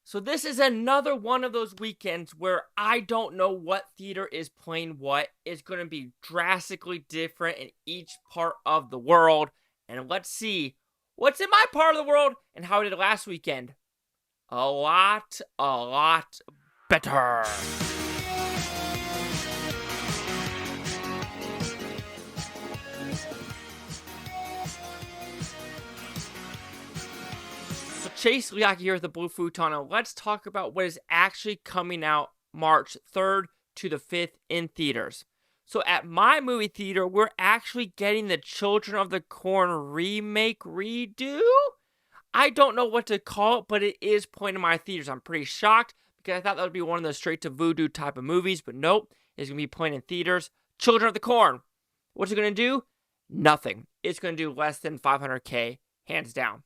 So this is another one of those weekends where I don't know what theater is playing what. It's going to be drastically different in each part of the world. And let's see what's in my part of the world and how I did last weekend. A lot better. Chase Lehocky here with the Blue Futon, and let's talk about what is actually coming out March 3rd to the 5th in theaters. So at my movie theater, we're actually getting the Children of the Corn remake redo? I don't know what to call it, but it is playing in my theaters. I'm pretty shocked because I thought that would be one of those straight to voodoo type of movies, but nope, it's going to be playing in theaters. Children of the Corn. What's it going to do? Nothing. It's going to do less than $500K, hands down.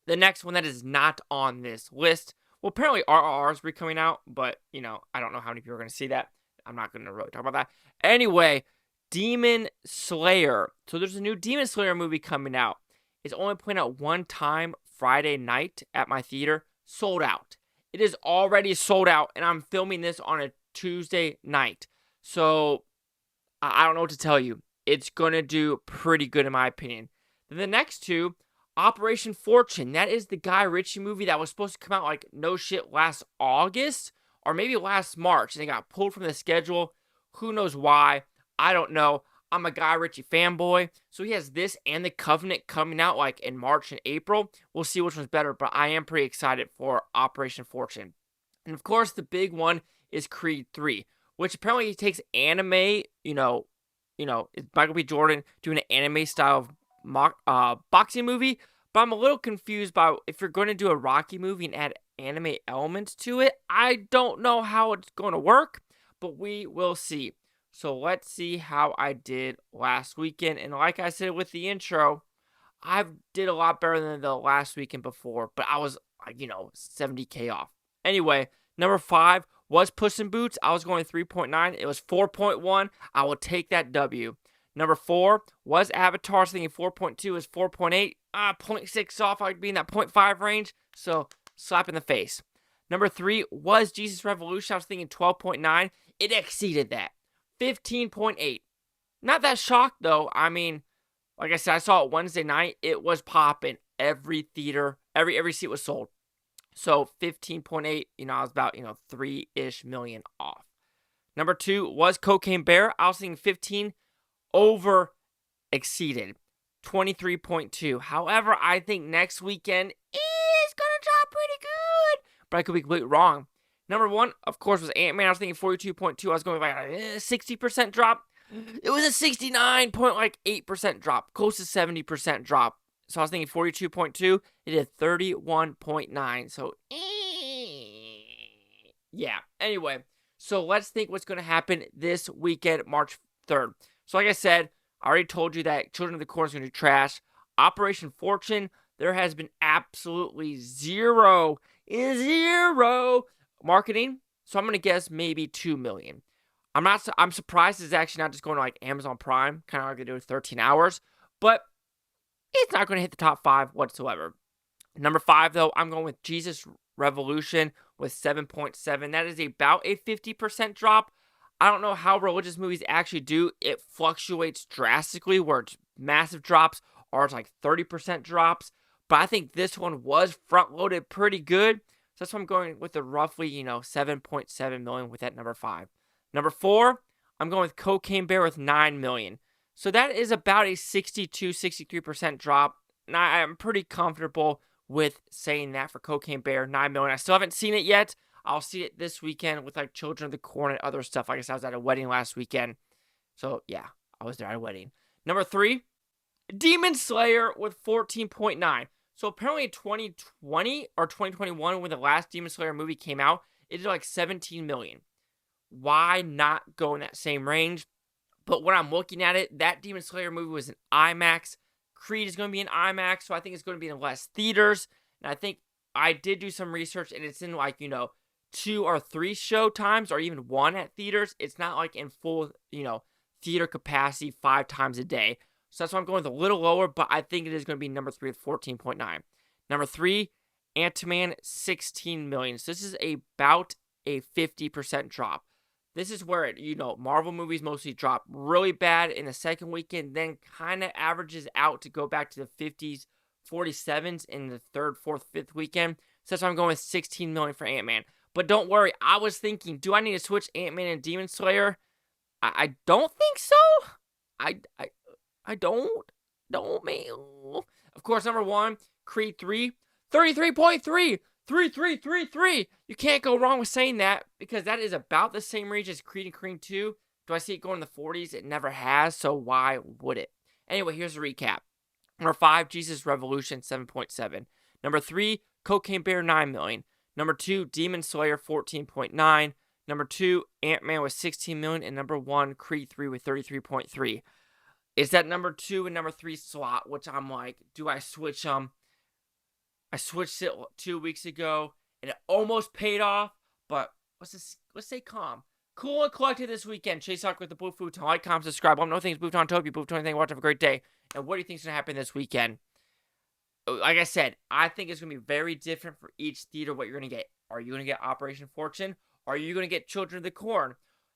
The next one that is not on this list, well, apparently RRR is coming out, but, I don't know how many people are going to see that. I'm not going to really talk about that. Anyway, Demon Slayer. So there's a new Demon Slayer movie coming out. It's only playing out one time Friday night at my theater. Sold out. It is already sold out, and I'm filming this on a Tuesday night. So I don't know what to tell you. It's going to do pretty good in my opinion. Then the next two, Operation Fortune. That is the Guy Ritchie movie that was supposed to come out like no shit last August or maybe last March, and it got pulled from the schedule. Who knows why? I don't know. I'm a Guy Ritchie fanboy, so he has this and The Covenant coming out like in March and April. We'll see which one's better, but I am pretty excited for Operation Fortune. And of course, the big one is Creed 3, which apparently takes anime, it's Michael B. Jordan doing an anime style of boxing movie, but I'm a little confused by if you're going to do a Rocky movie and add anime elements to it. I don't know how it's going to work, but we will see. So let's see how I did last weekend. And like I said with the intro, I did a lot better than the last weekend before, but I was, 70K off. Anyway, number 5 was Puss in Boots. I was going 3.9. It was 4.1. I will take that W. Number 4 was Avatar. I was thinking 4.2 is 4.8. 0.6 off. I'd be in that 0.5 range. So, slap in the face. Number 3 was Jesus Revolution. I was thinking 12.9. It exceeded that. 15.8. Not that shocked, though. I mean, like I said, I saw it Wednesday night. It was popping. Every theater, every seat was sold. So, 15.8. I was about, 3-ish million off. Number 2 was Cocaine Bear. I was thinking 15. Over exceeded 23.2. However, I think next weekend is gonna drop pretty good, but I could be completely wrong. Number 1, of course, was Ant-Man. I was thinking 42.2. I was going like a 60% drop. It was a 69.8% drop, close to 70% drop. So I was thinking 42.2. It did 31.9. So yeah. Anyway, so let's think what's gonna happen this weekend, March 3rd. So like I said, I already told you that Children of the Corn is going to do trash. Operation Fortune, there has been absolutely zero marketing. So I'm going to guess maybe 2 million. I'm surprised it's actually not just going to like Amazon Prime, kind of like they do 13 hours. But it's not going to hit the top 5 whatsoever. Number 5, though, I'm going with Jesus Revolution with 7.7. That is about a 50% drop. I don't know how religious movies actually do. It fluctuates drastically where it's massive drops or it's like 30% drops. But I think this one was front-loaded pretty good. So that's why I'm going with the roughly, 7.7 million with that number 5. Number 4, I'm going with Cocaine Bear with 9 million. So that is about a 63% drop. And I'm pretty comfortable with saying that for Cocaine Bear, 9 million. I still haven't seen it yet. I'll see it this weekend with like Children of the Corn and other stuff. Like I said, I was at a wedding last weekend. So yeah, I was there at a wedding. Number 3, Demon Slayer with 14.9. So apparently in 2020 or 2021, when the last Demon Slayer movie came out, it did like 17 million. Why not go in that same range? But when I'm looking at it, that Demon Slayer movie was in IMAX. Creed is going to be in IMAX, so I think it's going to be in less theaters. And I think I did do some research, and it's in like, 2 or 3 show times or even 1 at theaters. It's not like in full, theater capacity 5 times a day. So that's why I'm going with a little lower, but I think it is going to be number 3 with 14.9. Number 3, Ant-Man, 16 million. So this is about a 50% drop. This is where, Marvel movies mostly drop really bad in the second weekend, then kind of averages out to go back to the 50s, 47s in the third, fourth, fifth weekend. So that's why I'm going with 16 million for Ant-Man. But don't worry, I was thinking, do I need to switch Ant-Man and Demon Slayer? I don't think so. I don't man. Of course, number 1, Creed 3, 33.3. 3333. You can't go wrong with saying that because that is about the same range as Creed and Creed 2. Do I see it going in the 40s? It never has, so why would it? Anyway, here's a recap. Number 5, Jesus Revolution, 7.7. Number 3, Cocaine Bear, 9 million. Number 2, Demon Slayer, 14.9. Number 2, Ant-Man with 16 million. And number 1, Creed 3 with 33.3. It's that number 2 and number 3 slot, which I'm like, do I switch them? I switched it 2 weeks ago, and it almost paid off, but let's stay calm. Cool and collected this weekend. Chase Hawk with the Blue Futon. Like, comment, subscribe. No things, Futon, Toby, Futon, anything. Watch, have a great day. And what do you think is going to happen this weekend? Like I said, I think it's going to be very different for each theater what you're going to get. Are you going to get Operation Fortune? Or are you going to get Children of the Corn?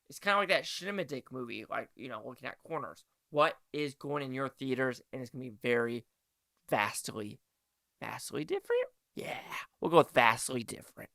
It's kind of like that Shinema movie, like, looking at corners. What is going in your theaters? And it's going to be very vastly different? Yeah, we'll go with vastly different.